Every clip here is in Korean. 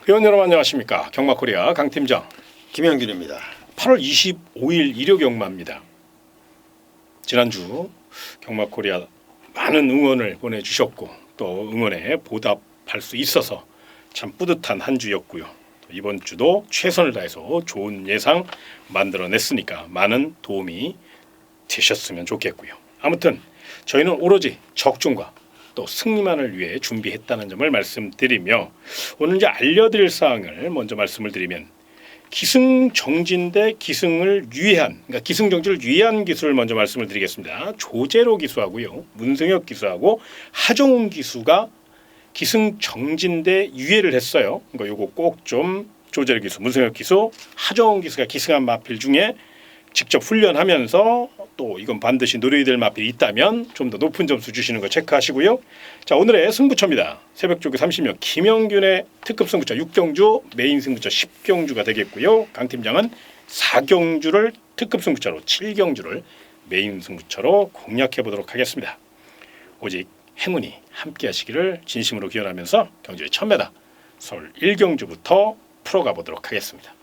회원 여러분 안녕하십니까. 경마코리아 강팀장 김영균입니다. 8월 25일 일요경마입니다. 지난주 경마코리아 많은 응원을 보내주셨고 또 응원에 보답할 수 있어서 참 뿌듯한 한 주였고요. 이번 주도 최선을 다해서 좋은 예상 만들어냈으니까 많은 도움이 되셨으면 좋겠고요. 아무튼 저희는 오로지 적중과 또 승리만을 위해 준비했다는 점을 말씀드리며 오늘 이제 알려드릴 사항을 먼저 말씀을 드리면 기승정지인데 기승을 유예한, 그러니까 기승정지를 유예한 기수를 먼저 말씀을 드리겠습니다. 조재로 기수하고요, 문승혁 기수하고 하정훈 기수가 기승정지인데 유예를 했어요. 그러니까 요거 꼭 좀 조재로 기수, 문승혁 기수, 하정훈 기수가 기승한 마필 중에 직접 훈련하면서 또 이건 반드시 노려야 될 마필이 있다면 좀 더 높은 점수 주시는 거 체크하시고요. 자, 오늘의 승부처입니다. 새벽조기 30명 김영균의 특급 승부처 6경주, 메인 승부처 10경주가 되겠고요. 강 팀장은 4경주를 특급 승부처로 7경주를 메인 승부처로 공략해 보도록 하겠습니다. 오직 행운이 함께 하시기를 진심으로 기원하면서 경주의 1000m 서울 1경주부터 풀어가 보도록 하겠습니다.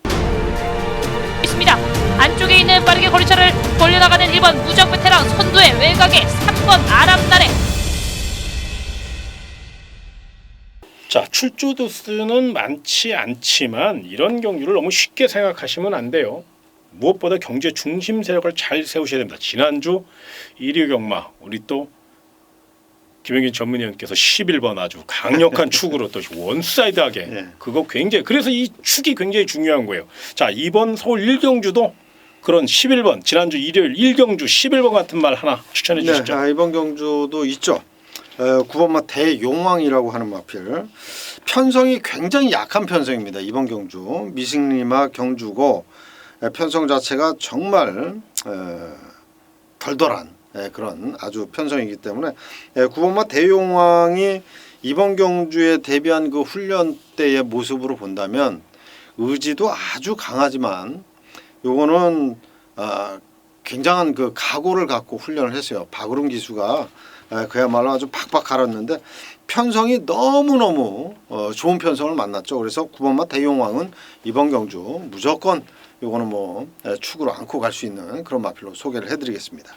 있습니다. 안쪽에 있는 빠르게 거리차를 돌려나가는 1번 무적 베테랑 선두의 외곽에 3번 아람나래. 자, 출조 두수는 많지 않지만 이런 경주를 너무 쉽게 생각하시면 안 돼요. 무엇보다 경주의 중심 세력을 잘 세우셔야 됩니다. 지난주 1위 경마 우리 또 김영균 전문위원께서 11번 아주 강력한 축으로 또 원사이드하게 네. 그거 굉장히, 그래서 이 축이 굉장히 중요한 거예요. 자, 이번 서울 1경주도 그런 11번, 지난주 일요일 1경주 11번 같은 말 하나 추천해 주시죠. 네, 이번 경주도 있죠. 9번마 대용왕이라고 하는 마필. 편성이 굉장히 약한 편성입니다. 이번 경주 미승리마 경주고 편성 자체가 정말 덜덜한 그런 아주 편성이기 때문에 9번마 대용왕이 이번 경주에 대비한 그 훈련 때의 모습으로 본다면 의지도 아주 강하지만 요거는 굉장한 그 각오를 갖고 훈련을 했어요. 박으름 기수가 그야말로 아주 팍팍 갈았는데 편성이 너무너무 좋은 편성을 만났죠. 그래서 9번마 대용왕은 이번 경주 무조건 요거는 뭐 축으로 안고 갈 수 있는 그런 마필로 소개를 해드리겠습니다.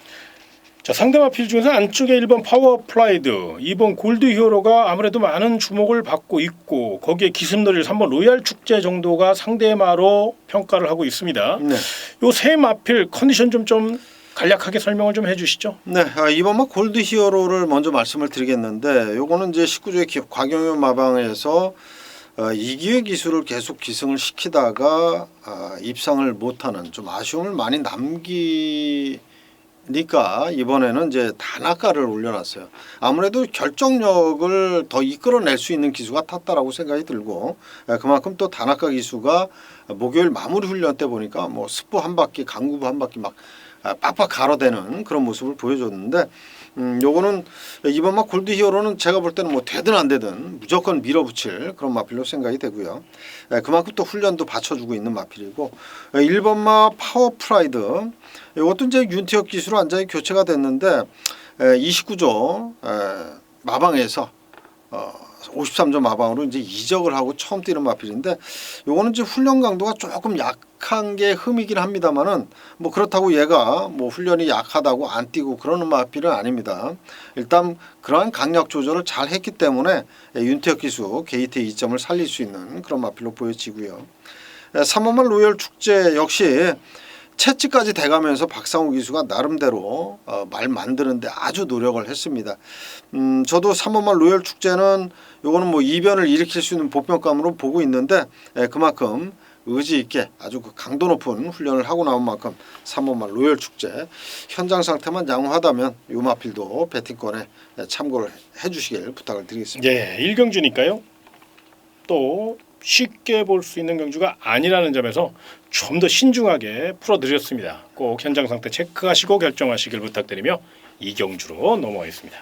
자, 상대 마필 중에서 안쪽에 1번 파워 플라이드, 2번 골드 히어로가 아무래도 많은 주목을 받고 있고 거기에 기승놀이 3번 로얄 축제 정도가 상대마로 평가를 하고 있습니다. 네. 요 세 마필 컨디션 좀 간략하게 설명을 좀 해주시죠. 네, 이번 골드 히어로를 먼저 말씀을 드리겠는데 요거는 이제 19조의 곽영현 마방에서 이기회 기수를 계속 기승을 시키다가 입상을 못하는 좀 아쉬움을 많이 남기니까 이번에는 이제 단아가를 올려놨어요. 아무래도 결정력을 더 이끌어낼 수 있는 기수가 탔다라고 생각이 들고 그만큼 또 단아가 기수가 목요일 마무리 훈련 때 보니까 뭐 스포 한 바퀴, 강구부 한 바퀴 막 빡빡 갈아대는 그런 모습을 보여줬는데 요거는 이번 막 골드 히어로는 제가 볼 때는 뭐 되든 안 되든 무조건 밀어붙일 그런 마필로 생각이 되고요. 그만큼 또 훈련도 받쳐주고 있는 마필이고 1번마 파워 프라이드 이것도 이제 윤태혁 기수로 완전히 교체가 됐는데 29조 마방에서 53조 마방으로 이제 이적을 하고 처음 뛰는 마필인데 요거는 이제 훈련 강도가 조금 약한 게 흠이긴 합니다만은 뭐 그렇다고 얘가 뭐 훈련이 약하다고 안 뛰고 그러는 마필은 아닙니다. 일단 그러한 강약 조절을 잘 했기 때문에 윤태혁 기수 게이트의 이점을 살릴 수 있는 그런 마필로 보여지고요. 3번만 로열 축제 역시 채찌까지 돼가면서 박상우 기수가 나름대로 말 만드는데 아주 노력을 했습니다. 저도 3번만 로열 축제는 요거는 뭐 이변을 일으킬 수 있는 보편감으로 보고 있는데 그만큼 의지 있게 아주 그 강도 높은 훈련을 하고 나온 만큼 3번만 로열 축제 현장 상태만 양호하다면 요 마필도 배팅권에 참고를 해주시길 부탁을 드리겠습니다. 예, 1경주니까요. 또 쉽게 볼 수 있는 경주가 아니라는 점에서 좀 더 신중하게 풀어드렸습니다. 꼭 현장 상태 체크하시고 결정하시길 부탁드리며 2경주로 넘어가겠습니다.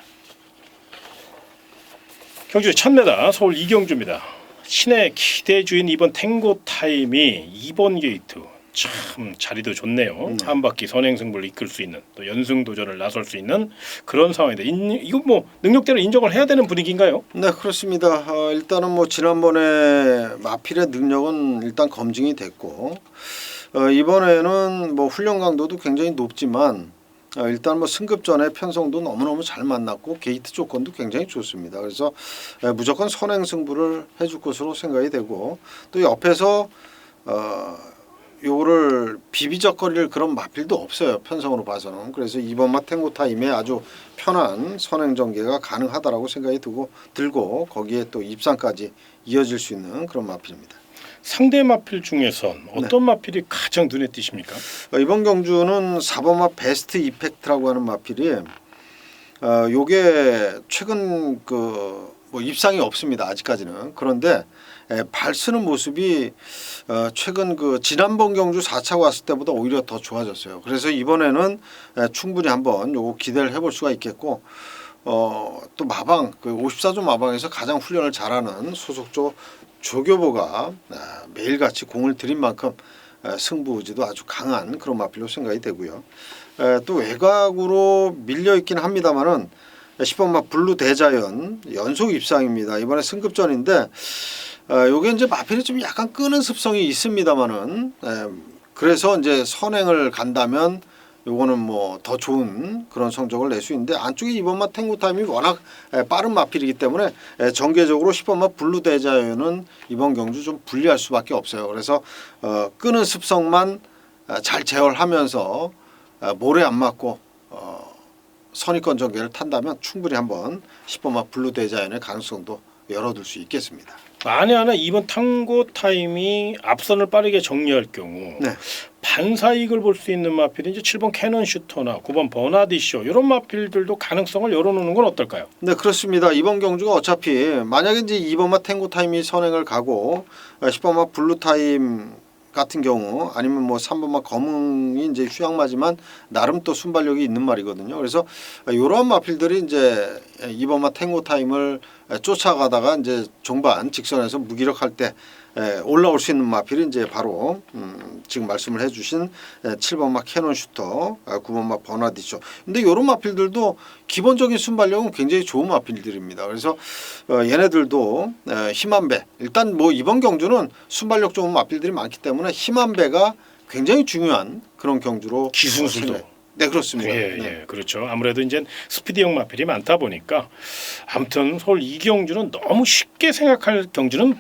경주의 1000m 서울 2경주입니다. 신의 기대주인 2번 탱고 타임이 2번 게이트 참 자리도 좋네요. 한 바퀴 선행승부를 이끌 수 있는 또 연승 도전을 나설 수 있는 그런 상황인데 이거 뭐 능력대로 인정을 해야 되는 분위기인가요? 네, 그렇습니다. 일단은 뭐 지난번에 마필의 능력은 일단 검증이 됐고 이번에는 뭐 훈련 강도도 굉장히 높지만 일단 뭐 승급 전에 편성도 너무너무 잘 만났고 게이트 조건도 굉장히 좋습니다. 그래서 무조건 선행 승부를 해줄 것으로 생각이 되고 또 옆에서 요거를 비비적거릴 그런 마필도 없어요. 편성으로 봐서는. 그래서 이번 마 탱고 타임에 아주 편한 선행 전개가 가능하다라고 생각이 들고 거기에 또 입상까지 이어질 수 있는 그런 마필입니다. 상대 마필 중에선 어떤 마필이 가장 눈에 띄십니까? 이번 경주는 4번 마 베스트 이펙트라고 하는 마필이 요게 최근 뭐 입상이 없습니다. 아직까지는. 그런데 발 쓰는 모습이 최근 지난번 경주 4차가 왔을 때보다 오히려 더 좋아졌어요. 그래서 이번에는 충분히 한번 요거 기대를 해볼 수가 있겠고 또 마방 54조 마방에서 가장 훈련을 잘하는 소속조 조교보가 매일같이 공을 들인 만큼 승부 의지도 아주 강한 그런 마필로 생각이 되고요. 또 외곽으로 밀려 있긴 합니다만은 10번 마 블루 대자연 연속 입상입니다. 이번에 승급전인데 요게 이제 마필이 좀 약간 끄는 습성이 있습니다만은 그래서 이제 선행을 간다면 요거는 뭐 더 좋은 그런 성적을 낼 수 있는데 안쪽에 이번 마 탱고 타임이 워낙 빠른 마필이기 때문에 전개적으로 10번 마 블루 대자연은 이번 경주 좀 불리할 수밖에 없어요. 그래서 끄는 습성만 잘 제어하면서 모래 안 맞고 선입권 전개를 탄다면 충분히 한번 10번 마 블루 대자연의 가능성도 열어둘 수 있겠습니다. 만에 하나 이번 탱고 타임이 앞선을 빠르게 정리할 경우 반사이익을 볼 수 있는 마필이 이제 7번 캐논 슈터나 9번 버나디쇼 이런 마필들도 가능성을 열어놓는 건 어떨까요? 네, 그렇습니다. 이번 경주가 어차피 만약에 이제 2번 마 탱고 타임이 선행을 가고 10번 마 블루 타임 같은 경우 아니면 뭐 3번 마 검응이 이제 휴양마지만 나름 또 순발력이 있는 말이거든요. 그래서 이러한 마필들이 이제 2번 마 탱고 타임을 쫓아가다가 이제 종반 직선에서 무기력할 때 올라올 수 있는 마필이 이제 바로 지금 말씀을 해주신 7번 마 캐논 슈터, 9번 마 버나디쇼. 근데 이런 마필들도 기본적인 순발력은 굉장히 좋은 마필들입니다. 그래서 얘네들도 힘한 배. 일단 뭐 이번 경주는 순발력 좋은 마필들이 많기 때문에 힘한 배가 굉장히 중요한 그런 경주로 기승술도. 네, 그렇습니다. 예, 그렇죠. 아무래도 이제 스피드형 마필이 많다 보니까 아무튼 서울 이경주는 너무 쉽게 생각할 경주는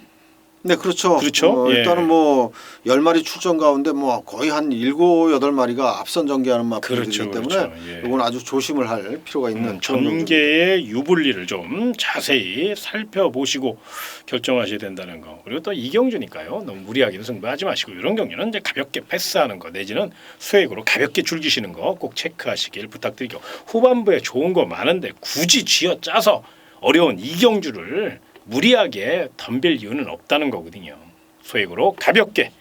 네, 그렇죠. 그렇죠. 일단은 뭐 10마리 출전 가운데 뭐 거의 한 7, 8마리가 앞선 전개하는 마필들이기 때문에 이건 아주 조심을 할 필요가 있는 전개의 유불리를 좀 자세히 살펴보시고 결정하셔야 된다는 거. 그리고 또 이경주니까요. 너무 무리하게도 승부하지 마시고 이런 경기는 이제 가볍게 패스하는 거 내지는 수액으로 가볍게 즐기시는 거 꼭 체크하시길 부탁드리고 후반부에 좋은 거 많은데 굳이 쥐어짜서 어려운 이경주를 무리하게 덤빌 이유는 없다는 거거든요. 소액으로 가볍게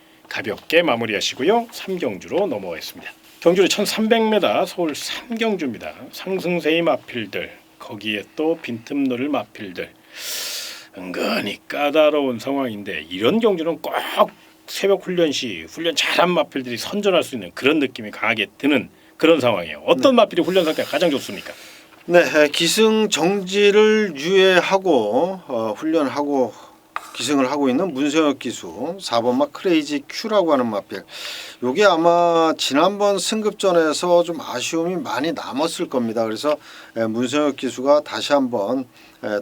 마무리하시고요. 3경주로 넘어가겠습니다. 경주는 1300m 서울 3경주입니다. 상승세의 마필들 거기에 또 빈틈 노릴 마필들 은근히 까다로운 상황인데 이런 경주는 꼭 새벽 훈련 시 훈련 잘한 마필들이 선전할 수 있는 그런 느낌이 강하게 드는 그런 상황이에요. 어떤 마필이 훈련 상태가 가장 좋습니까? 네, 기승 정지를 유예하고 훈련하고 기승을 하고 있는 문세혁 기수 4번 마 크레이지 큐라고 하는 마필. 요게 아마 지난번 승급전에서 좀 아쉬움이 많이 남았을 겁니다. 그래서 문세혁 기수가 다시 한번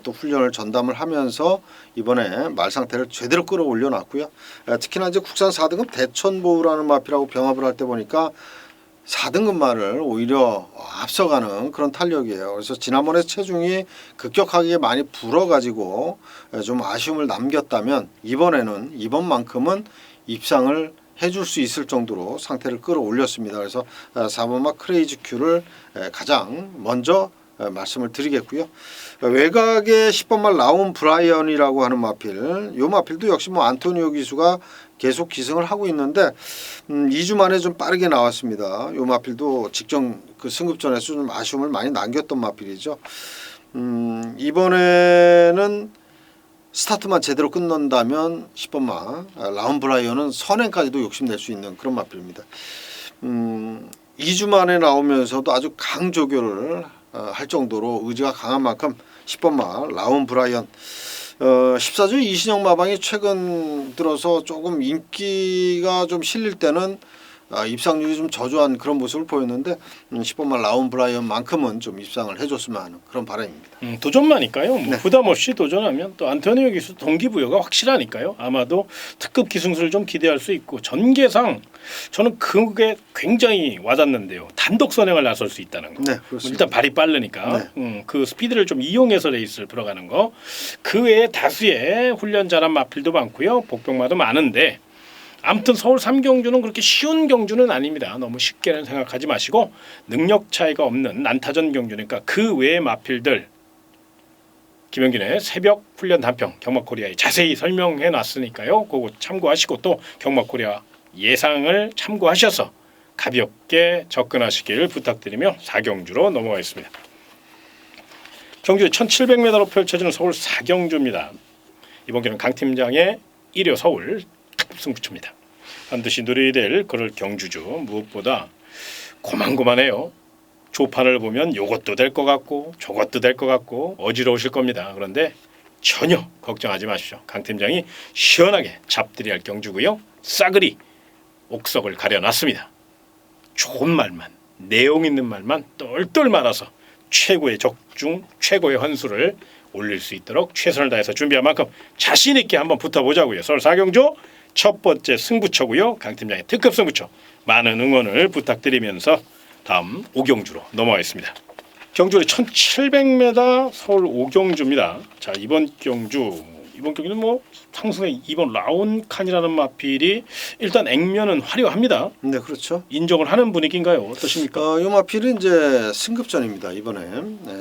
또 훈련을 전담을 하면서 이번에 말 상태를 제대로 끌어올려 놨고요. 특히나 이제 국산 4등급 대천보우라는 마필하고 병합을 할 때 보니까 4등급 말을 오히려 앞서가는 그런 탄력이에요. 그래서 지난번에 체중이 급격하게 많이 불어가지고 좀 아쉬움을 남겼다면 이번만큼은 입상을 해줄 수 있을 정도로 상태를 끌어올렸습니다. 그래서 4번 마 크레이지 큐를 가장 먼저 말씀을 드리겠고요. 외곽에 10번 말 라운 브라이언이라고 하는 마필, 요 마필도 역시 뭐 안토니오 기수가 계속 기승을 하고 있는데 2주 만에 좀 빠르게 나왔습니다. 요 마필도 직전 그 승급전에서 좀 아쉬움을 많이 남겼던 마필이죠. 이번에는 스타트만 제대로 끝난다면 10번마 라운 브라이언은 선행까지도 욕심낼 수 있는 그런 마필입니다. 2주 만에 나오면서도 아주 강조교를 할 정도로 의지가 강한 만큼 10번마 라운 브라이언 14주 이신영 마방이 최근 들어서 조금 인기가 좀 실릴 때는 입상률이 좀 저조한 그런 모습을 보였는데 10번만 라운 브라이언만큼은 좀 입상을 해줬으면 하는 그런 바람입니다. 도전마니까요. 뭐 네. 부담 없이 도전하면 또 안토니오 기수 동기부여가 확실하니까요. 아마도 특급 기승수를 좀 기대할 수 있고 전개상 저는 그게 굉장히 와닿는데요. 단독 선행을 나설 수 있다는 거. 네, 그렇습니다. 일단 발이 빠르니까 그 스피드를 좀 이용해서 레이스를 풀어가는 거. 그 외에 다수의 훈련 잘한 마필도 많고요. 복병마도 많은데 아무튼 서울 3경주는 그렇게 쉬운 경주는 아닙니다. 너무 쉽게는 생각하지 마시고 능력 차이가 없는 난타전 경주니까 그 외의 마필들 김영균의 새벽 훈련 단평 경마코리아에 자세히 설명해 놨으니까요. 그거 참고하시고 또 경마코리아 예상을 참고하셔서 가볍게 접근하시길 부탁드리며 4경주로 넘어가겠습니다. 경주의 1700m로 펼쳐지는 서울 4경주입니다. 이번 경기는 강 팀장의 1호 서울 승부처입니다. 반드시 누려야 될 그럴 경주죠. 무엇보다 고만고만해요. 조판을 보면 요것도 될 것 같고 저것도 될 것 같고 어지러우실 겁니다. 그런데 전혀 걱정하지 마십시오. 강 팀장이 시원하게 잡들이할 경주고요. 싸그리 옥석을 가려놨습니다. 좋은 말만 내용 있는 말만 똘똘 말아서 최고의 적중 최고의 환수를 올릴 수 있도록 최선을 다해서 준비한 만큼 자신 있게 한번 붙어보자고요. 서울 4경주 첫 번째 승부처고요. 강 팀장의 특급 승부처 많은 응원을 부탁드리면서 다음 5경주로 넘어가겠습니다. 경주는 1700m 서울 5경주입니다. 자 이번 경주는 뭐 상승의 2번 라온칸이라는 마필이 일단 액면은 화려합니다. 네, 그렇죠. 인정을 하는 분위기인가요? 어떠십니까? 이 마필은 이제 승급전입니다. 이번에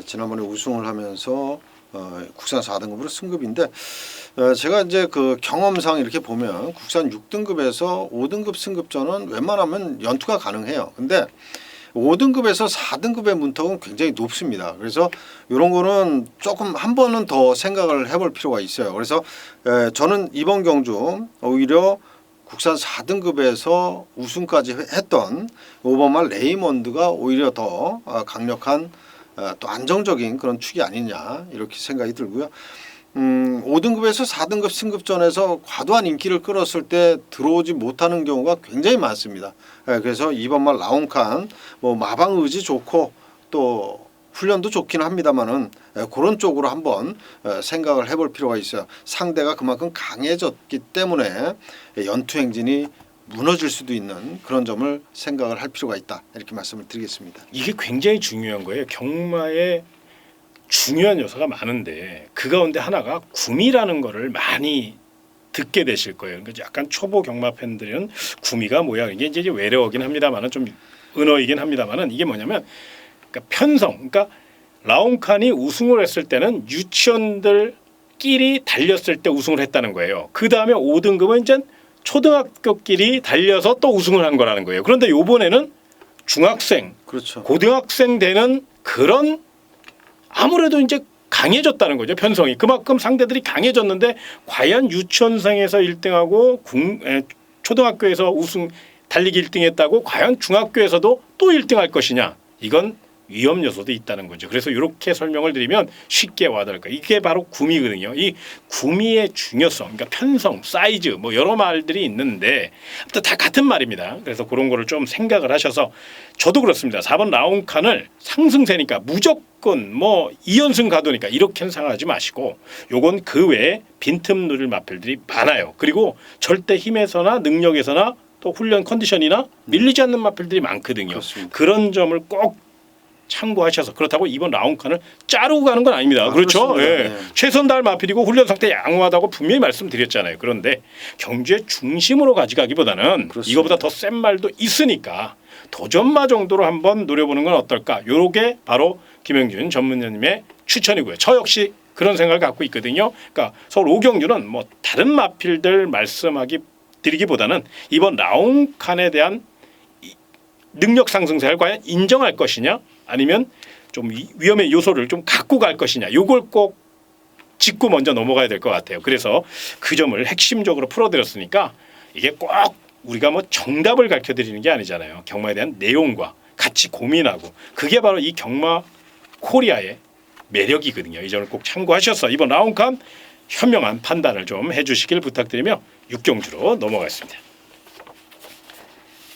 지난번에 우승을 하면서 국산 4등급으로 승급인데 제가 이제 그 경험상 이렇게 보면 국산 6등급에서 5등급 승급전은 웬만하면 연투가 가능해요. 근데 5등급에서 4등급의 문턱은 굉장히 높습니다. 그래서 이런 거는 조금 한 번은 더 생각을 해볼 필요가 있어요. 그래서 저는 이번 경주 오히려 국산 4등급에서 우승까지 했던 5번말 레이먼드가 오히려 더 강력한 또 안정적인 그런 축이 아니냐 이렇게 생각이 들고요. 5등급에서 4등급 승급전에서 과도한 인기를 끌었을 때 들어오지 못하는 경우가 굉장히 많습니다. 그래서 2번말 라온칸 뭐 마방 의지 좋고 또 훈련도 좋긴 합니다만은 그런 쪽으로 한번 생각을 해볼 필요가 있어요. 상대가 그만큼 강해졌기 때문에 연투 행진이 무너질 수도 있는 그런 점을 생각을 할 필요가 있다 이렇게 말씀을 드리겠습니다. 이게 굉장히 중요한 거예요. 경마에 중요한 요소가 많은데 그 가운데 하나가 구미라는 거를 많이 듣게 되실 거예요. 그러니까 약간 초보 경마 팬들은 구미가 뭐야 이게 이제 외래어긴 합니다만은 좀 은어이긴 합니다만은 이게 뭐냐면 그러니까 편성. 그러니까 라온칸이 우승을 했을 때는 유치원들끼리 달렸을 때 우승을 했다는 거예요. 그 다음에 5등급은 이제 초등학교끼리 달려서 또 우승을 한 거라는 거예요. 그런데 이번에는 중학생, 그렇죠. 고등학생 되는 그런 아무래도 이제 강해졌다는 거죠. 편성이. 그만큼 상대들이 강해졌는데 과연 유치원생에서 1등하고 초등학교에서 우승 달리기 1등했다고 과연 중학교에서도 또 1등할 것이냐. 이건 위험 요소도 있다는 거죠. 그래서 이렇게 설명을 드리면 쉽게 와닿을 거예요. 이게 바로 구미거든요. 이 구미의 중요성, 그러니까 편성, 사이즈 뭐 여러 말들이 있는데 다 같은 말입니다. 그래서 그런 거를 좀 생각을 하셔서 저도 그렇습니다. 4번 라온칸을 상승세니까 무조건 뭐 2연승 가도니까 이렇게는 생각하지 마시고 요건 그 외에 빈틈 누릴 마필들이 많아요. 그리고 절대 힘에서나 능력에서나 또 훈련 컨디션이나 밀리지 않는 마필들이 많거든요. 그렇습니다. 그런 점을 꼭 참고하셔서 그렇다고 이번 라운칸을 자르고 가는 건 아닙니다. 그렇죠? 그렇습니다. 예. 네. 최선 다할 마필이고 훈련 상태 양호하다고 분명히 말씀드렸잖아요. 그런데 경주의 중심으로 가져가기보다는 그렇습니다. 이거보다 더 센 말도 있으니까 도전마 정도로 한번 노려보는 건 어떨까? 요게 바로 김영균 전문위원님의 추천이고요. 저 역시 그런 생각을 갖고 있거든요. 그러니까 서울 5경주는 뭐 다른 마필들 말씀하기 드리기보다는 이번 라운칸에 대한 능력 상승세를 과연 인정할 것이냐 아니면 좀 위험의 요소를 좀 갖고 갈 것이냐 요걸 꼭 짚고 먼저 넘어가야 될 것 같아요. 그래서 그 점을 핵심적으로 풀어드렸으니까 이게 꼭 우리가 뭐 정답을 가르쳐드리는 게 아니잖아요. 경마에 대한 내용과 같이 고민하고 그게 바로 이 경마 코리아의 매력이거든요. 이 점을 꼭 참고하셔서 이번 라운드칸 현명한 판단을 좀 해주시길 부탁드리며 육경주로 넘어가겠습니다.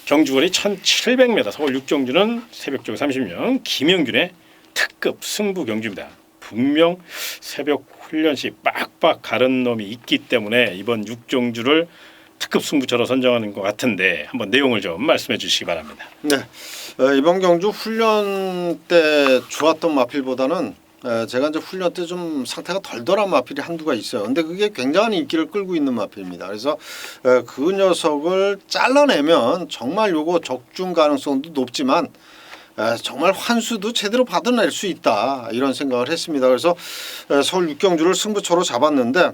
경주거리 1700m 서울 육경주는 새벽쪽 30명 김영균의 특급 승부 경주입니다. 분명 새벽 훈련 시 빡빡 가른 놈이 있기 때문에 이번 육경주를 특급 승부처로 선정하는 것 같은데 한번 내용을 좀 말씀해 주시기 바랍니다. 네, 이번 경주 훈련 때 좋았던 마필보다는 제가 이제 훈련 때 좀 상태가 덜덜한 마필이 한두가 있어요. 근데 그게 굉장한 인기를 끌고 있는 마필입니다. 그래서 그 녀석을 잘라내면 정말 요거 적중 가능성도 높지만 정말 환수도 제대로 받아낼 수 있다 이런 생각을 했습니다. 그래서 서울 육경주를 승부처로 잡았는데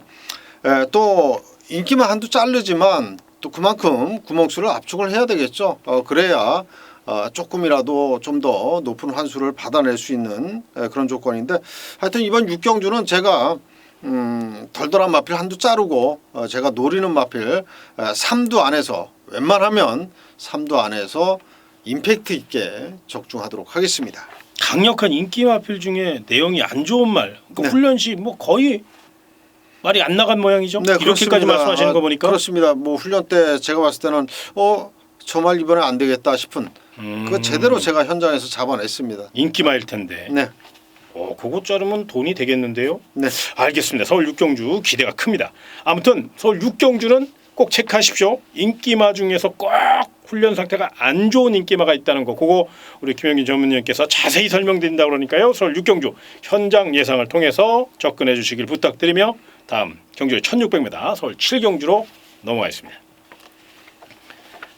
또 인기만 한두 자르지만 또 그만큼 구멍수를 압축을 해야 되겠죠. 그래야 조금이라도 좀 더 높은 환수를 받아낼 수 있는 그런 조건인데 하여튼 이번 육경주는 제가 덜덜한 마필 한두 자르고 제가 노리는 마필 3두 안에서 웬만하면 3두 안에서 임팩트 있게 적중하도록 하겠습니다. 강력한 인기 마필 중에 내용이 안 좋은 말 그러니까 네. 훈련 시 뭐 거의 말이 안 나간 모양이죠. 네, 이렇게까지 그렇습니다. 말씀하시는 거 보니까 그렇습니다. 뭐 훈련 때 제가 봤을 때는 저 말 이번에 안 되겠다 싶은 그거 제대로 제가 현장에서 잡아냈습니다. 인기마일 텐데. 네, 그거 자르면 돈이 되겠는데요. 네, 알겠습니다. 서울 육경주 기대가 큽니다. 아무튼 서울 육경주는 꼭 체크하십시오. 인기마 중에서 꼭 훈련 상태가 안 좋은 인기마가 있다는 거. 그거 우리 김영균 전문위원께서 자세히 설명드린다 그러니까요. 서울 육경주 현장 예상을 통해서 접근해 주시길 부탁드리며 다음 경주의 1600m 서울 7경주로 넘어가겠습니다.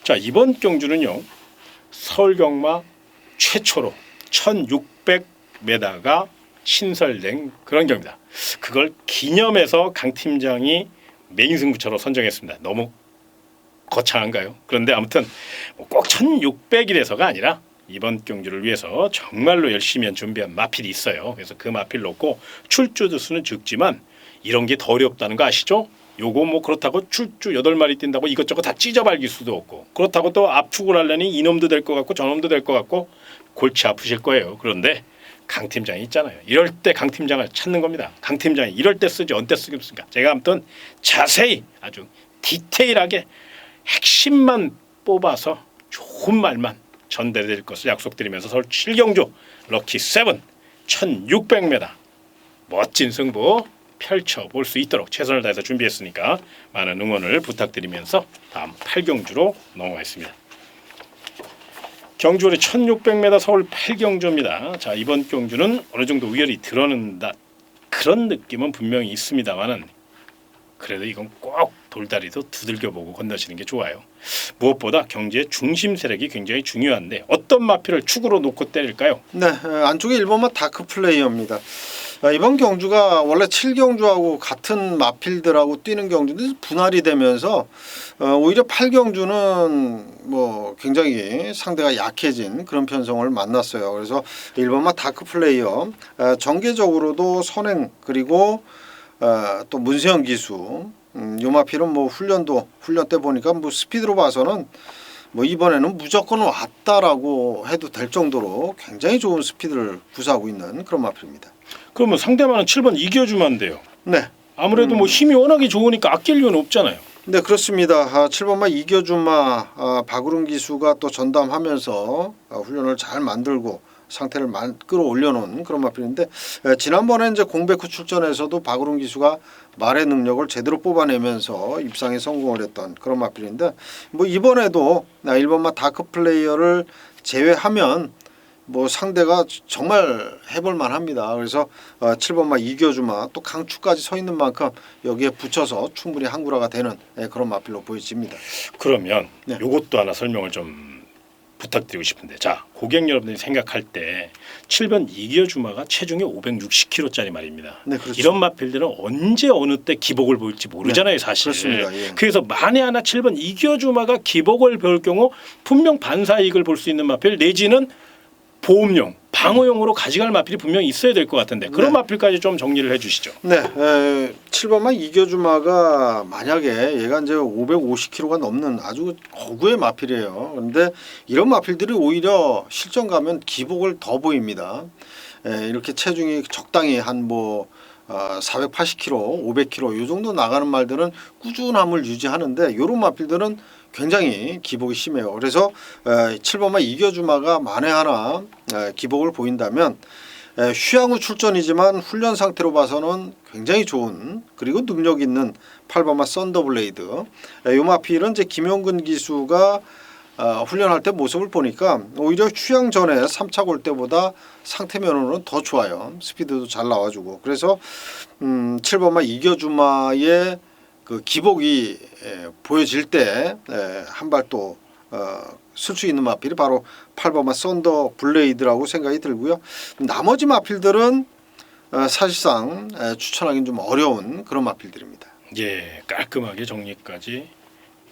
자, 이번 경주는요. 서울 경마 최초로 1600m가 신설된 그런 경기입니다. 그걸 기념해서 강 팀장이 메인 승부처로 선정했습니다. 너무 거창한가요? 그런데 아무튼 꼭 1600이라서가 아니라 이번 경주를 위해서 정말로 열심히 준비한 마필이 있어요. 그래서 그 마필 놓고 출주 수는 적지만 이런 게 더 어렵다는 거 아시죠? 요거 뭐 그렇다고 출주 8마리 뛴다고 이것저것 다 찢어발길 수도 없고 그렇다고 또 압축을 하려니 이놈도 될 것 같고 저놈도 될 것 같고 골치 아프실 거예요. 그런데 강 팀장이 있잖아요. 이럴 때 강 팀장을 찾는 겁니다. 강 팀장이 이럴 때 쓰지 언제 쓰겠습니까? 제가 아무튼 자세히 아주 디테일하게 핵심만 뽑아서 좋은 말만 전달드릴 것을 약속드리면서 서울 7경주 럭키 7 1600m 멋진 승부 펼쳐볼 수 있도록 최선을 다해서 준비했으니까 많은 응원을 부탁드리면서 다음 8경주로 넘어가겠습니다. 경주거리 1600m 서울 8경주입니다. 자, 이번 경주는 어느 정도 우열이 드러난다 그런 느낌은 분명히 있습니다만은 그래도 이건 꼭 돌다리도 두들겨보고 건너시는 게 좋아요. 무엇보다 경주의 중심 세력이 굉장히 중요한데 어떤 마필을 축으로 놓고 때릴까요? 네, 안쪽에 1번마 다크 플레이어입니다. 이번 경주가 원래 7경주하고 같은 마필들하고 뛰는 경주인데 분할이 되면서 오히려 8경주는 뭐 굉장히 상대가 약해진 그런 편성을 만났어요. 그래서 1번마 다크 플레이어 정계적으로도 선행 그리고 또 문세영 기수 요 마필은 뭐 훈련 때 보니까 뭐 스피드로 봐서는 뭐 이번에는 무조건 왔다라고 해도 될 정도로 굉장히 좋은 스피드를 구사하고 있는 그런 마필입니다. 그러면 상대방은 7번 이겨주만데요. 네. 아무래도 뭐 힘이 워낙에 좋으니까 아낄 이유는 없잖아요. 네, 그렇습니다. 7번마 이겨준마 박우른 기수가 또 전담하면서 훈련을 잘 만들고 상태를 끌어올려놓은 그런 마필인데 지난번에 이제 공백 후 출전에서도 박우른 기수가 말의 능력을 제대로 뽑아내면서 입상에 성공을 했던 그런 마필인데 뭐 이번에도 1번마 다크 플레이어를 제외하면 뭐 상대가 정말 해볼 만합니다. 그래서 7번마 이겨주마 또 강추까지 서 있는 만큼 여기에 붙여서 충분히 한구라가 되는 그런 마필로 보여집니다. 그러면 네. 요것도 하나 설명을 좀 부탁드리고 싶은데 자 고객 여러분들이 생각할 때 7번 이겨주마가 체중이 560kg짜리 말입니다. 네, 그렇죠. 이런 마필들은 언제 어느 때 기복을 보일지 모르잖아요. 네, 사실. 그렇습니다. 예. 그래서 만에 하나 7번 이겨주마가 기복을 볼 경우 분명 반사이익을 볼 수 있는 마필 내지는 보험용, 방어용으로 가져갈 마필이 분명히 있어야 될 것 같은데 그런 네. 마필까지 좀 정리를 해주시죠. 네, 7번마 이겨주마가 만약에 얘가 이제 550kg가 넘는 아주 거구의 마필이에요. 그런데 이런 마필들이 오히려 실전 가면 기복을 더 보입니다. 이렇게 체중이 적당히 한 뭐 480kg, 500kg 이 정도 나가는 말들은 꾸준함을 유지하는데 이런 마필들은 굉장히 기복이 심해요. 그래서 7번마 이겨주마가 만에 하나 기복을 보인다면 휴양후 출전이지만 훈련 상태로 봐서는 굉장히 좋은 그리고 능력 있는 8번마 썬더블레이드. 이 마필은 이제 김용근 기수가 훈련할 때 모습을 보니까 오히려 휴양 전에 3차 골 때보다 상태 면으로는 더 좋아요. 스피드도 잘 나와주고 그래서 7번마 이겨주마의 그 기복이 보여질 때 한 발 또 쓸 수 있는 마필이 바로 8번마 썬더 블레이드라고 생각이 들고요. 나머지 마필들은 사실상 추천하기는 좀 어려운 그런 마필들입니다. 예, 깔끔하게 정리까지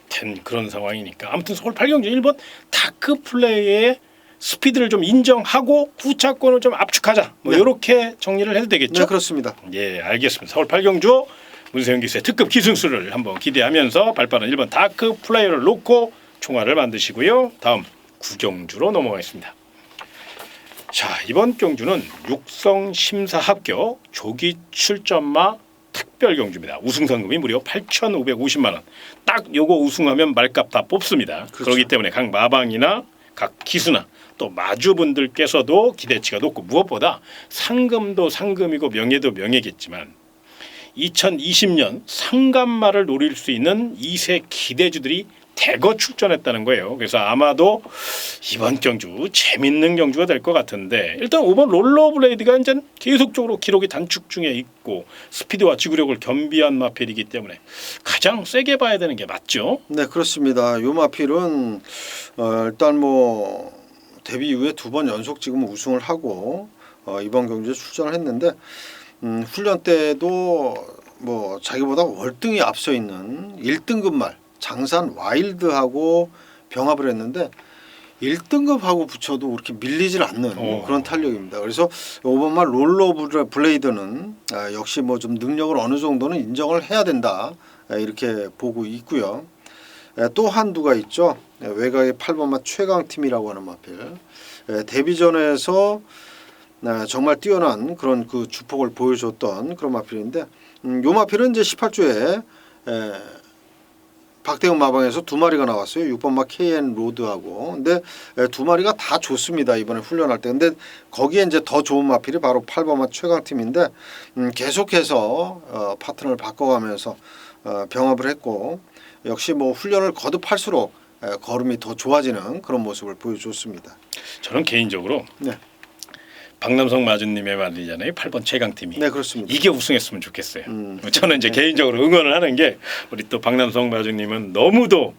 된 그런 상황이니까 아무튼 서울 8경주 1번 다크 플레이의 스피드를 좀 인정하고 후차권을 좀 압축하자 뭐 네. 이렇게 정리를 해도 되겠죠? 네, 그렇습니다. 예, 알겠습니다. 서울 8경주 문세영 기수의 특급 기승수를 한번 기대하면서 발빠른 1번 다크 플레이어를 놓고 총알을 만드시고요. 다음 9경주로 넘어가겠습니다. 자, 이번 경주는 육성 심사 합격 조기 출전마 특별 경주입니다. 우승 상금이 무려 8,550만 원. 딱 요거 우승하면 말값 다 뽑습니다. 그렇죠. 그렇기 때문에 각 마방이나 각 기수나 또 마주분들께서도 기대치가 높고 무엇보다 상금도 상금이고 명예도 명예겠지만 2020년 상간마를 노릴 수 있는 2세 기대주들이 대거 출전했다는 거예요. 그래서 아마도 이번 경주 재밌는 경주가 될 것 같은데 일단 5번 롤러블레이드가 이제 계속적으로 기록이 단축 중에 있고 스피드와 지구력을 겸비한 마필이기 때문에 가장 세게 봐야 되는 게 맞죠? 네, 그렇습니다. 이 마필은 일단 뭐 데뷔 이후에 2번 연속 지금 우승을 하고 이번 경주에 출전을 했는데 훈련 때도 뭐 자기보다 월등히 앞서 있는 1등급 말 장산 와일드하고 병합을 했는데 1등급하고 붙여도 그렇게 밀리질 않는 그런 탄력입니다. 그래서 5번 말 롤러 블레이드는 역시 뭐 좀 능력을 어느 정도는 인정을 해야 된다 이렇게 보고 있고요. 또 한두가 있죠. 외곽의 8번 말 최강팀이라고 하는 마필. 데뷔전에서 정말 뛰어난 그런 그 주폭을 보여줬던 그런 마필인데 요 마필은 이제 18조에 박대웅 마방에서 2마리가 나왔어요. 6번 막 KN 로드하고. 근데 2마리가 다 좋습니다. 이번에 훈련할 때. 근데 거기에 이제 더 좋은 마필이 바로 8번 막 최강팀인데 계속해서 파트너를 바꿔가면서 병합을 했고 역시 뭐 훈련을 거듭할수록 걸음이 더 좋아지는 그런 모습을 보여줬습니다. 저는 개인적으로 네. 박남성 마주님의 말이잖아요. 8번 최강팀이. 네, 그렇습니다. 이게 우승했으면 좋겠어요. 저는 이제 개인적으로 응원을 하는 게 우리 또 박남성 마주님은 너무도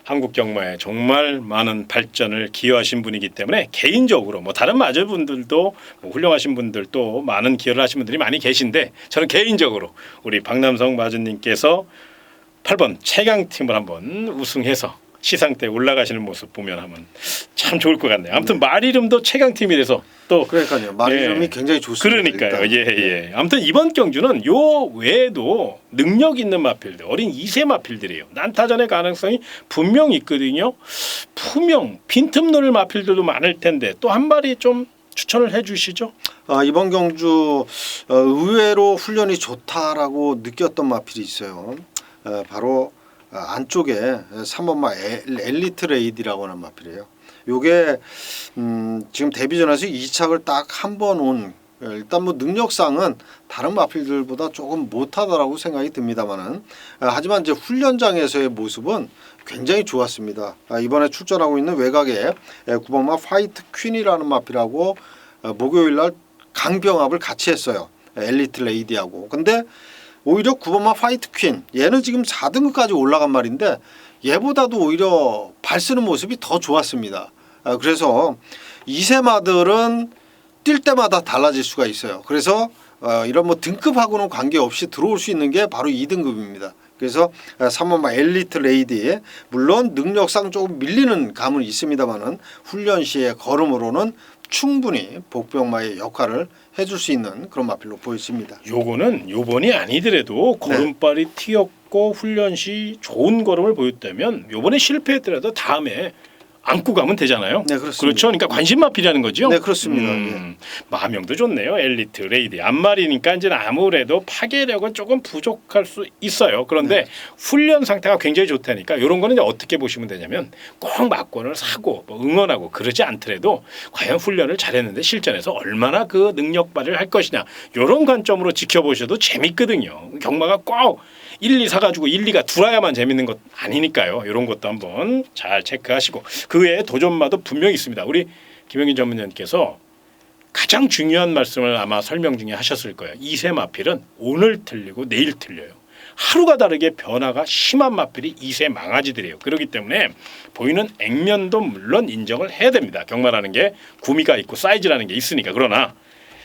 한국 경마에 정말 많은 발전을 기여하신 분이기 때문에 개인적으로 뭐 다른 마주분들도 뭐 훌륭하신 분들도 많은 기여를 하신 분들이 많이 계신데 저는 개인적으로 우리 박남성 마주님께서 8번 최강팀을 한번 우승해서 시상대에 올라가시는 모습 보면 하면 참 좋을 것 같네요. 아무튼 말 이름도 최강팀이라서 또 그러니까요. 말 이름이 굉장히 좋습니다. 그러니까요. 일단. 예. 아무튼 이번 경주는 요 외에도 능력 있는 마필들, 어린 2세 마필들이에요. 난타전의 가능성이 분명히 있거든요. 푸명, 빈틈 노릴 마필들도 많을 텐데 또 한 마리 좀 추천을 해주시죠. 이번 경주 의외로 훈련이 좋다라고 느꼈던 마필이 있어요. 바로 안쪽에 3번마 엘리트 레이디라고 하는 마필이에요. 요게 지금 데뷔전에서 2착을 딱 한 번 온 일단 뭐 능력상은 다른 마필들보다 조금 못하다라고 생각이 듭니다만은 하지만 이제 훈련장에서의 모습은 굉장히 좋았습니다. 이번에 출전하고 있는 외곽에 9번마 화이트 퀸이라는 마필하고 목요일날 강병합을 같이 했어요. 엘리트 레이디하고. 근데 오히려 9번마 화이트 퀸 얘는 지금 4등급까지 올라간 말인데 얘보다도 오히려 발 쓰는 모습이 더 좋았습니다. 그래서 2세마들은 뛸 때마다 달라질 수가 있어요. 그래서 이런 뭐 등급하고는 관계없이 들어올 수 있는 게 바로 2등급입니다. 그래서 3번마 엘리트 레이디 물론 능력상 조금 밀리는 감은 있습니다만은 훈련 시의 걸음으로는 충분히 복병마의 역할을 해줄 수 있는 그런 마필로 보여집니다. 요거는 요번이 아니더라도 걸음발이 튀었고 훈련 시 좋은 걸음을 보였다면 요번에 실패했더라도 다음에 안고 가면 되잖아요. 네, 그렇습니다. 그렇죠. 그러니까 관심마필이라는 거죠. 네, 그렇습니다. 마명도 좋네요. 엘리트, 레이디, 앞말이니까 이제 아무래도 파괴력은 조금 부족할 수 있어요. 그런데 훈련 상태가 굉장히 좋다니까 이런 거는 이제 어떻게 보시면 되냐면 꼭 막권을 사고 뭐 응원하고 그러지 않더라도 과연 훈련을 잘했는데 실전에서 얼마나 그 능력 발휘를 할 것이냐 이런 관점으로 지켜보셔도 재밌거든요. 경마가 꼭 1, 2 사가지고 1, 2가 들어야만 재밌는 것 아니니까요. 이런 것도 한번 잘 체크하시고 그 외에 도전마도 분명히 있습니다. 우리 김영인 전문위원께서 가장 중요한 말씀을 아마 설명 중에 하셨을 거예요. 2세 마필은 오늘 틀리고 내일 틀려요. 하루가 다르게 변화가 심한 마필이 2세 망아지들이에요. 그렇기 때문에 보이는 액면도 물론 인정을 해야 됩니다. 경마라는 게 구미가 있고 사이즈라는 게 있으니까. 그러나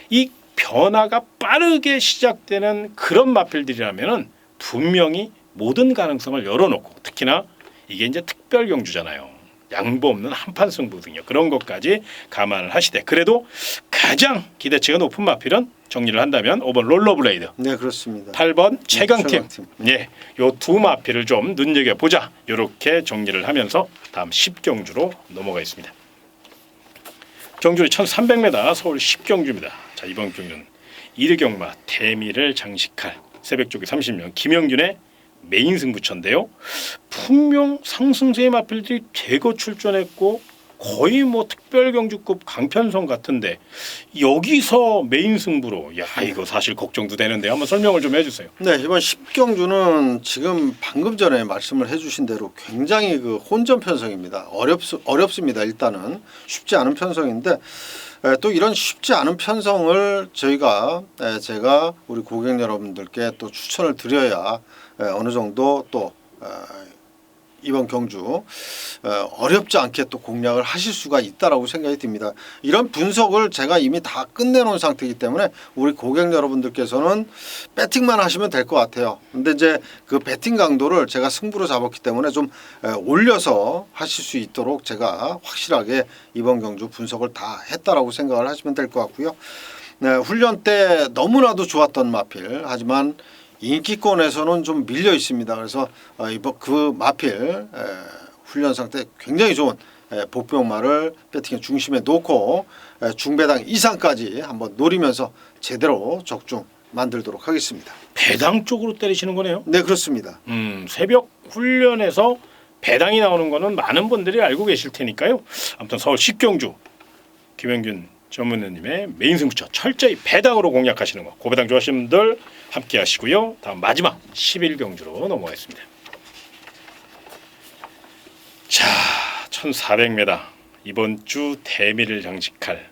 이 변화가 빠르게 시작되는 그런 마필들이라면은 분명히 모든 가능성을 열어놓고 특히나 이게 이제 특별 경주잖아요. 양보 없는 한판 승부등요. 그런 것까지 감안을 하시되 그래도 가장 기대치가 높은 마필은 정리를 한다면 5번 롤러블레이드, 네, 그렇습니다. 8번 최강팀. 최강팀. 예, 요 두 마필을 좀 눈여겨 보자. 이렇게 정리를 하면서 다음 10경주로 넘어가겠습니다. 경주는 1,300m 서울 10경주입니다. 자, 이번 경주는 이르경마 대미를 장식할 새벽조기 30년 김영균의 메인 승부처인데요. 분명 상승세의 마필들이 대거 출전했고 거의 뭐 특별경주급 강편성 같은데 여기서 메인 승부로 야 이거 사실 걱정도 되는데 한번 설명을 좀 해주세요. 네, 이번 10경주는 지금 방금 전에 말씀을 해주신 대로 굉장히 그 혼전 편성입니다. 어렵습니다. 일단은 쉽지 않은 편성인데 또 이런 쉽지 않은 편성을 제가 우리 고객 여러분들께 또 추천을 드려야 어느 정도 또 이번 경주 어렵지 않게 또 공략을 하실 수가 있다라고 생각이 듭니다. 이런 분석을 제가 이미 다 끝내놓은 상태이기 때문에 우리 고객 여러분들께서는 배팅만 하시면 될 것 같아요. 근데 이제 그 배팅 강도를 제가 승부로 잡았기 때문에 좀 올려서 하실 수 있도록 제가 확실하게 이번 경주 분석을 다 했다라고 생각을 하시면 될 것 같고요. 네, 훈련 때 너무나도 좋았던 마필 하지만 인기권에서는 좀 밀려 있습니다. 그래서 이번 그 마필 훈련 상태 굉장히 좋은 복병마를 배팅의 중심에 놓고 중배당 이상까지 한번 노리면서 제대로 적중 만들도록 하겠습니다. 배당 쪽으로 때리시는 거네요. 네, 그렇습니다. 새벽 훈련에서 배당이 나오는 거는 많은 분들이 알고 계실 테니까요. 아무튼 서울 10경주 김영균 전문위원님의 메인 승부처 철저히 배당으로 공략하시는 거 고배당 좋아하시는 분들 함께 하시고요. 다음 마지막 11경주로 넘어가겠습니다. 자, 1400m 이번 주 대미를 장식할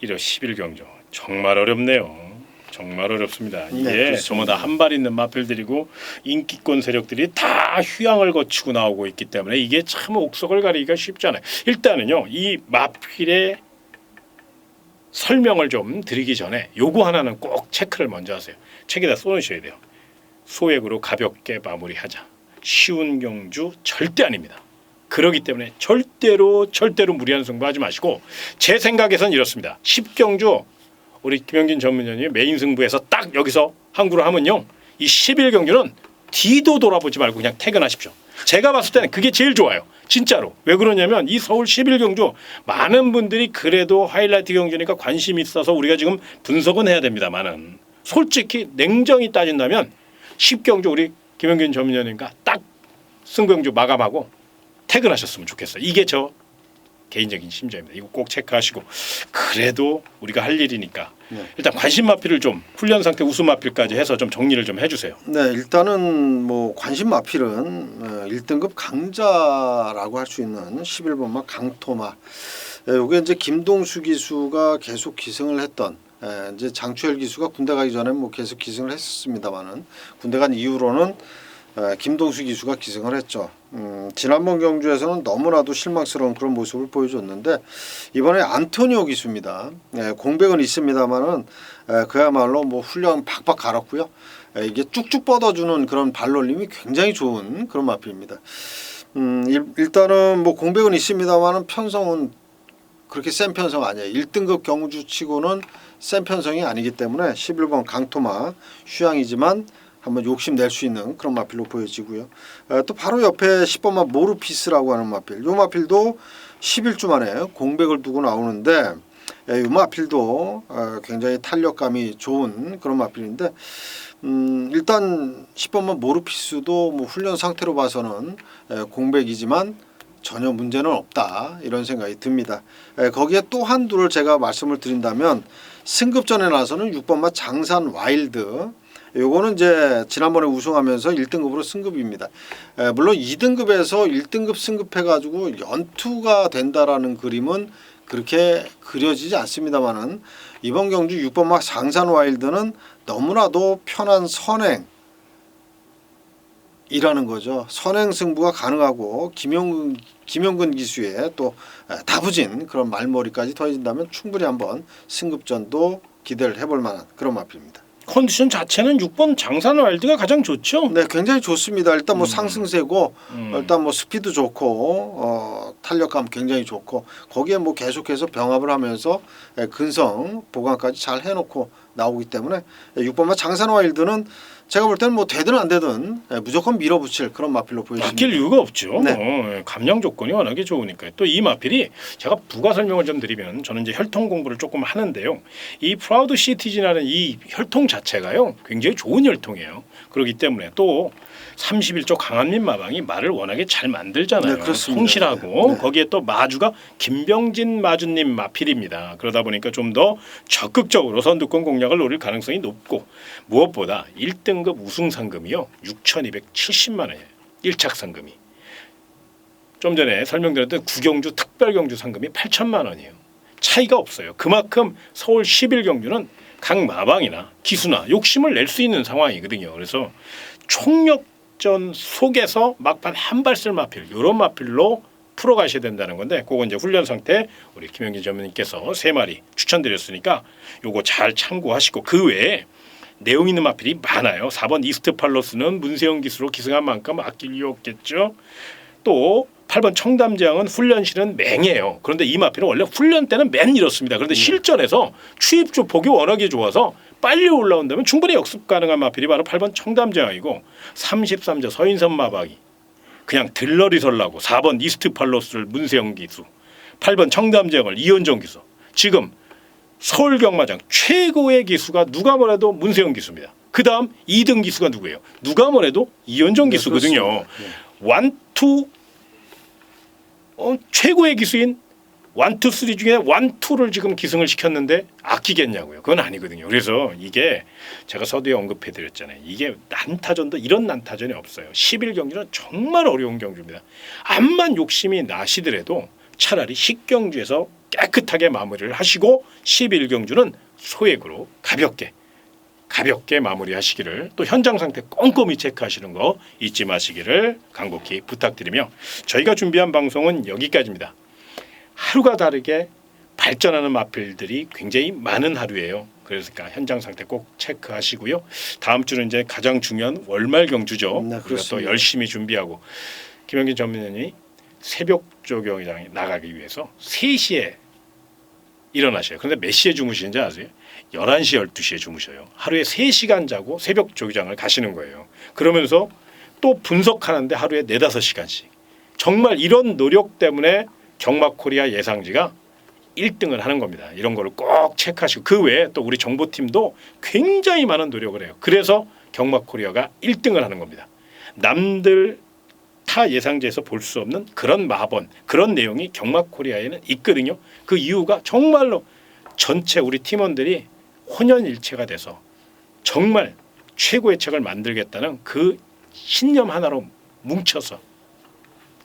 1호 11경주 정말 어렵네요. 정말 어렵습니다. 이게 네, 전부 다 한 발 있는 마필들이고 인기권 세력들이 다 휴양을 거치고 나오고 있기 때문에 이게 참 옥석을 가리기가 쉽지 않아요. 일단은요, 이 마필의 설명을 좀 드리기 전에 요거 하나는 꼭 체크를 먼저 하세요. 책에다 써놓으셔야 돼요. 소액으로 가볍게 마무리하자. 쉬운 경주 절대 아닙니다. 그렇기 때문에 절대로 무리한 승부하지 마시고 제 생각에선 이렇습니다. 10경주 우리 김영균 전문위원이 메인 승부에서 딱 여기서 항구를 하면요. 이 11경주는 뒤도 돌아보지 말고 그냥 퇴근하십시오. 제가 봤을 때는 그게 제일 좋아요. 진짜로. 왜 그러냐면 이 서울 11경주 많은 분들이 그래도 하이라이트 경주니까 관심이 있어서 우리가 지금 분석은 해야 됩니다만은 솔직히 냉정히 따진다면 10경주 우리 김영균 전문위원님과 딱 승부경주 마감하고 퇴근하셨으면 좋겠어요. 이게 저 개인적인 심정입니다. 이거 꼭 체크하시고 그래도 우리가 할 일이니까 일단 관심 마필을 좀 훈련 상태 우수 마필까지 해서 좀 정리를 좀 해주세요. 네, 일단은 뭐 관심 마필은 1등급 강자라고 할 수 있는 11번마 강토마. 이게 이제 김동수 기수가 계속 기승을 했던 이제 장추열 기수가 군대 가기 전에 뭐 계속 기승을 했었습니다만은 군대 간 이후로는 김동수 기수가 기승을 했죠. 지난번 경주에서는 너무나도 실망스러운 그런 모습을 보여줬는데 이번에 안토니오 기수입니다. 공백은 있습니다만은 그야말로 뭐 훈련 팍팍 갈았고요. 이게 쭉쭉 뻗어주는 그런 발놀림이 굉장히 좋은 그런 마필입니다. 일단은 뭐 공백은 있습니다만은 편성은 그렇게 센 편성 아니에요. 1등급 경주치고는 센 편성이 아니기 때문에 11번 강토마 휴양이지만 한번 욕심낼 수 있는 그런 마필로 보여지고요. 또 바로 옆에 10번마 모르피스라고 하는 마필. 이 마필도 11주 만에 공백을 두고 나오는데 이 마필도 굉장히 탄력감이 좋은 그런 마필인데 일단 10번마 모르피스도 뭐 훈련 상태로 봐서는 공백이지만 전혀 문제는 없다 이런 생각이 듭니다. 거기에 또 한두를 제가 말씀을 드린다면 승급전에 나서는 6번마 장산 와일드. 요거는 이제 지난번에 우승하면서 1등급으로 승급입니다. 물론 2등급에서 1등급 승급해가지고 연투가 된다라는 그림은 그렇게 그려지지 않습니다만은 이번 경주 6번마 장산 와일드는 너무나도 편한 선행이라는 거죠. 선행 승부가 가능하고 김용근 기수의 또 다부진 그런 말머리까지 더해진다면 충분히 한번 승급전도 기대를 해볼 만한 그런 마필입니다. 컨디션 자체는 6번 장산 와일드가 가장 좋죠. 네, 굉장히 좋습니다. 일단 뭐 상승세고 일단 뭐 스피드 좋고 탄력감 굉장히 좋고 거기에 뭐 계속해서 병합을 하면서 근성 보강까지 잘 해놓고 나오기 때문에 6번마 장산 와일드는 제가 볼 때는 뭐 되든 안 되든 무조건 밀어붙일 그런 마필로 보여집니다. 바뀔 이유가 없죠. 네. 감량 조건이 워낙에 좋으니까요. 또 이 마필이 제가 부가 설명을 좀 드리면 저는 이제 혈통 공부를 조금 하는데요. 이 프라우드 시티즌이라는 이 혈통 자체가요 굉장히 좋은 혈통이에요. 그렇기 때문에 또 31조 강한민 마방이 말을 워낙에 잘 만들잖아요. 네, 그렇습니다. 성실하고 네. 거기에 또 마주가 김병진 마주님 마필입니다. 그러다 보니까 좀 더 적극적으로 선두권 공략을 노릴 가능성이 높고 무엇보다 1등급 우승 상금이요 6,270만 원이에요. 1착 상금이. 좀 전에 설명드렸던 구경주 특별경주 상금이 8천만 원이에요. 차이가 없어요. 그만큼 서울 11경주는 각 마방이나 기수나 욕심을 낼 수 있는 상황이거든요. 그래서 총력전 속에서 막판 한 발 쓸 마필 이런 마필로 풀어가셔야 된다는 건데 그건 이제 훈련 상태 우리 김영진 전무님께서 3마리 추천드렸으니까 요거 잘 참고하시고 그 외에 내용 있는 마필이 많아요. 4번 이스트 팔로스는 문세영 기수로 기승한 만큼 아낄 이유 없겠죠. 또 8번 청담장은 훈련실은 맹해요. 그런데 이 마필은 원래 훈련 때는 맨 이렇습니다. 그런데 실전에서 추입 조폭이 워낙에 좋아서 빨리 올라온다면 충분히 역습 가능한 마필이 바로 8번 청담장이고 33조 서인선 마박이 그냥 들러리 설라고 4번 이스트 팔로스를 문세영 기수 8번 청담장을 이현정 기수 지금 서울 경마장 최고의 기수가 누가 뭐래도 문세영 기수입니다. 그 다음 2등 기수가 누구예요? 누가 뭐래도 이현정 네, 기수거든요. 그렇습니다. 완투 최고의 기수인 1, 2, 3 중에 1, 2를 지금 기승을 시켰는데 아끼겠냐고요. 그건 아니거든요. 그래서 이게 제가 서두에 언급해드렸잖아요. 이게 난타전도 이런 난타전이 없어요. 11경주는 정말 어려운 경주입니다. 암만 욕심이 나시더라도 차라리 10경주에서 깨끗하게 마무리를 하시고 11경주는 소액으로 가볍게 마무리하시기를 또 현장 상태 꼼꼼히 체크하시는 거 잊지 마시기를 간곡히 부탁드리며 저희가 준비한 방송은 여기까지입니다. 하루가 다르게 발전하는 마필들이 굉장히 많은 하루예요. 그러니까 현장 상태 꼭 체크하시고요. 다음 주는 이제 가장 중요한 월말 경주죠. 네, 그래서 또 그렇습니다. 열심히 준비하고 김영진 전문위원이 새벽 조경장에 나가기 위해서 3시에 일어나셔요. 그런데 몇 시에 주무시는지 아세요? 11시, 12시에 주무셔요. 하루에 3시간 자고 새벽 조기장을 가시는 거예요. 그러면서 또 분석하는데 하루에 4, 5시간씩. 정말 이런 노력 때문에 경마코리아 예상지가 1등을 하는 겁니다. 이런 거를 꼭 체크하시고 그 외에 또 우리 정보팀도 굉장히 많은 노력을 해요. 그래서 경마코리아가 1등을 하는 겁니다. 남들 타 예상지에서 볼 수 없는 그런 마번, 그런 내용이 경마코리아에는 있거든요. 그 이유가 정말로 전체 우리 팀원들이 혼연일체가 돼서 정말 최고의 책을 만들겠다는 그 신념 하나로 뭉쳐서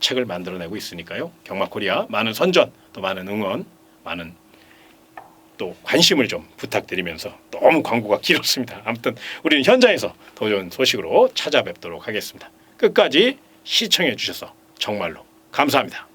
책을 만들어내고 있으니까요. 경마코리아 많은 선전, 또 많은 응원, 많은 또 관심을 좀 부탁드리면서 너무 광고가 길었습니다. 아무튼 우리는 현장에서 더 좋은 소식으로 찾아뵙도록 하겠습니다. 끝까지 시청해 주셔서 정말로 감사합니다.